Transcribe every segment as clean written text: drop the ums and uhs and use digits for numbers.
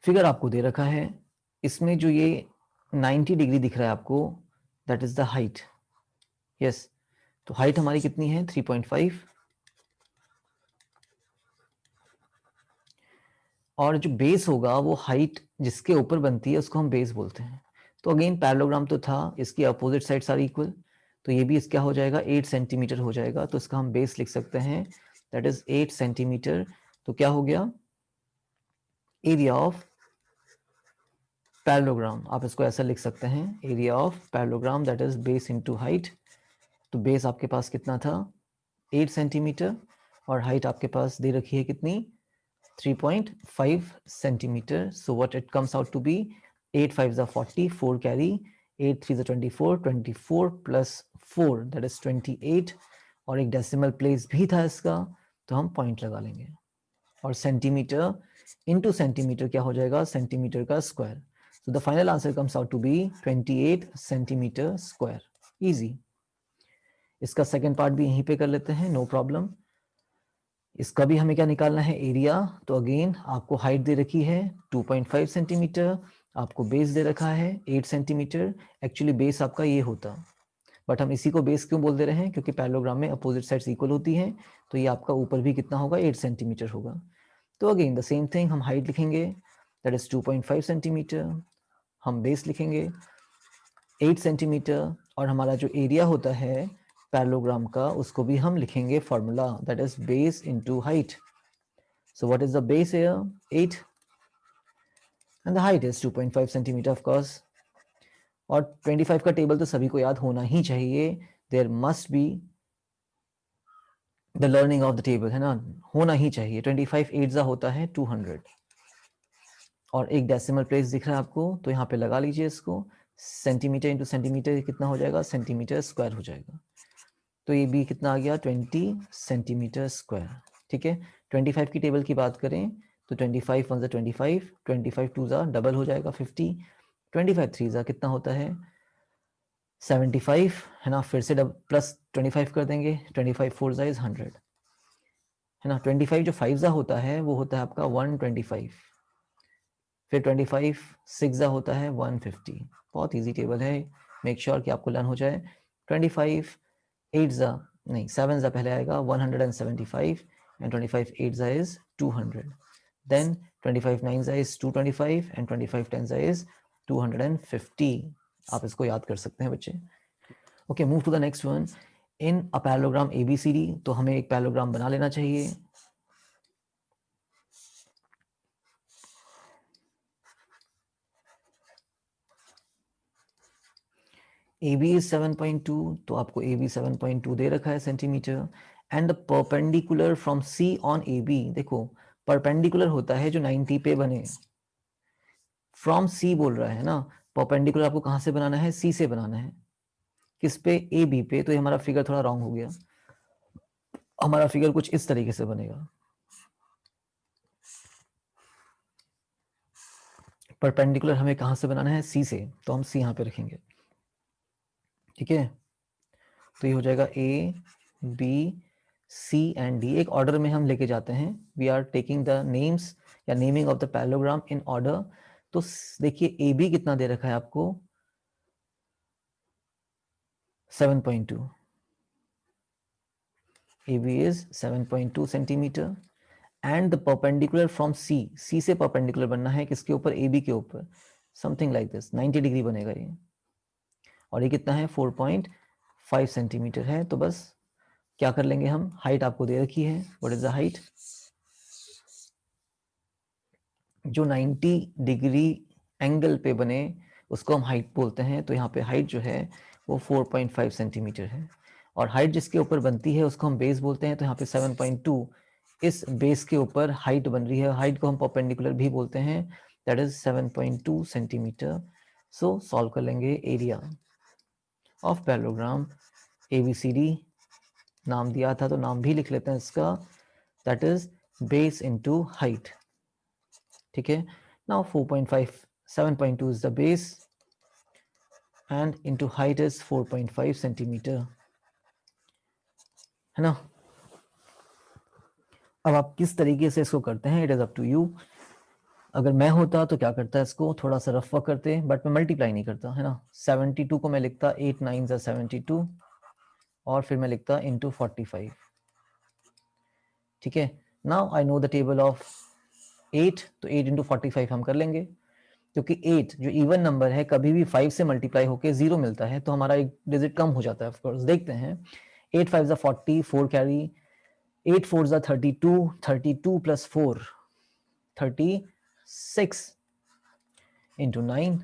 Figure आपको दे रखा है, इसमें जो ये 90 डिग्री दिख रहा है आपको, that is the height. Yes, तो हाइट हमारी कितनी है 3.5, और जो बेस होगा वो हाइट जिसके ऊपर बनती है उसको हम बेस बोलते हैं। तो अगेन पैरेललोग्राम तो था, इसकी अपोजिट साइड्स आर इक्वल, तो ये भी क्या हो जाएगा 8 सेंटीमीटर हो जाएगा, तो इसका हम बेस लिख सकते हैं, दैट इज 8 सेंटीमीटर। तो क्या हो गया एरिया ऑफ पैरेललोग्राम, आप इसको ऐसा लिख सकते हैं, area of parallelogram that is base into height. तो बेस आपके पास कितना था 8 सेंटीमीटर, और हाइट आपके पास दे रखी है कितनी 3.5 centimeter. So what it comes out to be 8 5s are 40, 4 carry, 8 3s are 24, 24 plus 4 that is 28, और एक डेसिमल प्लेस भी था इसका, तो हम पॉइंट लगा लेंगे, और सेंटीमीटर इनटू सेंटीमीटर क्या हो जाएगा सेंटीमीटर का square. So the final answer comes out to be 28 centimeter square. Easy. इसका सेकेंड पार्ट भी यहीं पे कर लेते हैं, नो प्रॉब्लम। इसका भी हमें क्या निकालना है एरिया, तो अगेन आपको हाइट दे रखी है 2.5 सेंटीमीटर, आपको बेस दे रखा है 8 सेंटीमीटर। एक्चुअली बेस आपका ये होता, बट हम इसी को बेस क्यों बोल दे रहे हैं, क्योंकि पैरेललोग्राम में अपोजिट साइड्स इक्वल होती हैं, तो ये आपका ऊपर भी कितना होगा 8 सेंटीमीटर होगा। तो अगेन द सेम थिंग, हम हाइट लिखेंगे दैट इज 2.5 सेंटीमीटर, हम बेस लिखेंगे 8 सेंटीमीटर, और हमारा जो एरिया होता है पैरेललोग्राम का उसको भी हम लिखेंगे formula, that is base into height. So what is the base here? 8, and the height is 2.5 centimeter of course. और 25 का टेबल तो सभी को याद होना ही चाहिए, there must be the learning of the table, है ना, होना ही चाहिए। 25 8 होता है 200, और एक डेसिमल प्लेस दिख रहा है आपको, तो यहाँ पे लगा लीजिए इसको, सेंटीमीटर इंटू सेंटीमीटर कितना हो जाएगा सेंटीमीटर स्क्वायर हो जाएगा, तो ये भी कितना आ गया 20 सेंटीमीटर स्क्वायर। ठीक है, 25 की टेबल की बात करें तो 25 1 25, 25 2 डबल हो जाएगा 50, 25 3 कितना होता है 75, है ना, फिर से प्लस 25 कर देंगे, 25 4 इज 100, है ना। 25 जो 5 होता है वो होता है आपका 125, फिर 25 6 होता है 150। बहुत इजी टेबल है, मेक श्योर कि आपको लर्न हो जाए। 25 8 नहीं 7 पहले आएगा 175, and 25 8 is 200, then 25 9 is 225, and 25 10 is 250। आप इसको याद कर सकते हैं बच्चे। Okay, move to the next one. In a parallelogram ABCD, तो हमें एक पैरेललोग्राम बना लेना चाहिए। AB is 7.2, तो आपको AB 7.2 दे रखा है centimetre, and the perpendicular from C on AB, देखो परपेंडिकुलर होता है जो 90 पे बने, फ्रॉम C बोल रहा है ना, परपेंडिकुलर आपको कहां से बनाना है C से बनाना है, किस पे AB पे, तो ये हमारा फिगर थोड़ा रॉन्ग हो गया, हमारा फिगर कुछ इस तरीके से बनेगा, परपेंडिकुलर हमें कहां से बनाना है C से, तो हम C यहाँ पे रखेंगे। ठीक है, तो ये हो जाएगा A B C and D, एक ऑर्डर में हम लेके जाते हैं, we are taking the names या naming of the parallelogram in order. तो देखिए AB कितना दे रखा है आपको 7.2, AB is 7.2 centimetre, and the perpendicular from C से परपेंडिकुलर बनना है किसके ऊपर AB के ऊपर, समथिंग लाइक दिस 90 डिग्री बनेगा ये, और ये कितना है 4.5 सेंटीमीटर है। तो बस क्या कर लेंगे हम, हाइट आपको दे रखी है, व्हाट इज द हाइट, जो 90 डिग्री एंगल पे बने उसको हम हाइट बोलते हैं, तो यहाँ पे हाइट जो है वो 4.5 सेंटीमीटर है, और हाइट जिसके ऊपर बनती है उसको हम बेस बोलते हैं, तो यहाँ पे 7.2 इस बेस के ऊपर हाइट बन रही है, हाइट को हम परपेंडिकुलर भी बोलते हैं, that is 7.2 centimetre. So solve कर लेंगे एरिया ऑफ पैरेललोग्राम ABCD, नाम दिया था तो नाम भी लिख लेते हैं इसका, that is base into height. ठीक है, now 4.5 7.2 is the base and into height is 4.5 centimetre, है ना। अब आप किस तरीके से इसको करते हैं, it is up to you. अगर मैं होता तो क्या करता, इसको थोड़ा सा रफ वर्क करते, बट मैं मल्टीप्लाई नहीं करता, है ना। 72 को मैं लिखता 8 9 72 और फिर मैं लिखता इंटू 45। ठीक है, now I know the table of 8, तो 8 इंटू 45 हम कर लेंगे, क्योंकि 8 जो इवन नंबर है कभी भी 5 से मल्टीप्लाई होकर 0 मिलता है, तो हमारा एक डिजिट कम हो जाता है। ऑफ कोर्स देखते हैं, 8 5 40, 4 कैरी, 8 4 32, 32 प्लस 4 36 इंटू 9,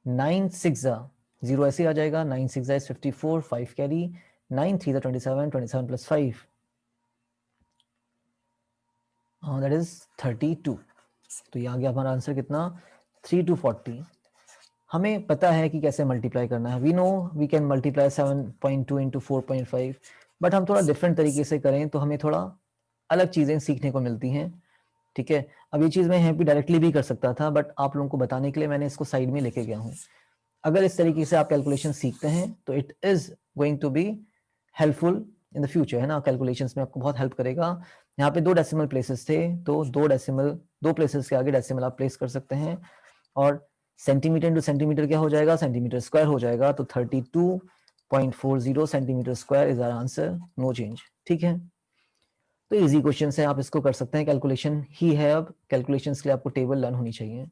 9 6 0 ऐसे आ जाएगा, 9 6 is 54, 5 carry, 9 3 27, 27 plus 5 that is 32। तो ये आ गया हमारा आंसर कितना, 3 to 40। हमें पता है कि कैसे मल्टीप्लाई करना है, we know we can multiply 7.2 into 4.5, but हम थोड़ा डिफरेंट तरीके से करें तो हमें थोड़ा अलग चीज़ें सीखने को मिलती हैं। ठीक है, अब ये चीज़ मैं यहाँ पे डायरेक्टली भी कर सकता था, बट आप लोगों को बताने के लिए मैंने इसको साइड में लेके गया हूँ। अगर इस तरीके से आप कैलकुलेशन सीखते हैं तो it is going to be helpful in the future, है ना। कैलकुलेशंस में आपको बहुत हेल्प करेगा। यहाँ पे 2 डेसिमल प्लेसेस थे, तो 2 प्लेसेस के आगे डेसिमल आप प्लेस कर सकते हैं, और सेंटीमीटर इंटू सेंटीमीटर क्या हो जाएगा, सेंटीमीटर स्क्वायर हो जाएगा। तो 32.40 centimetre square is our answer, no change. ठीक है, तो इजी क्वेश्चन है, आप इसको कर सकते हैं। कैलकुलेशन ही है, अब कैलकुलेशंस के लिए आपको टेबल लर्न होनी चाहिए।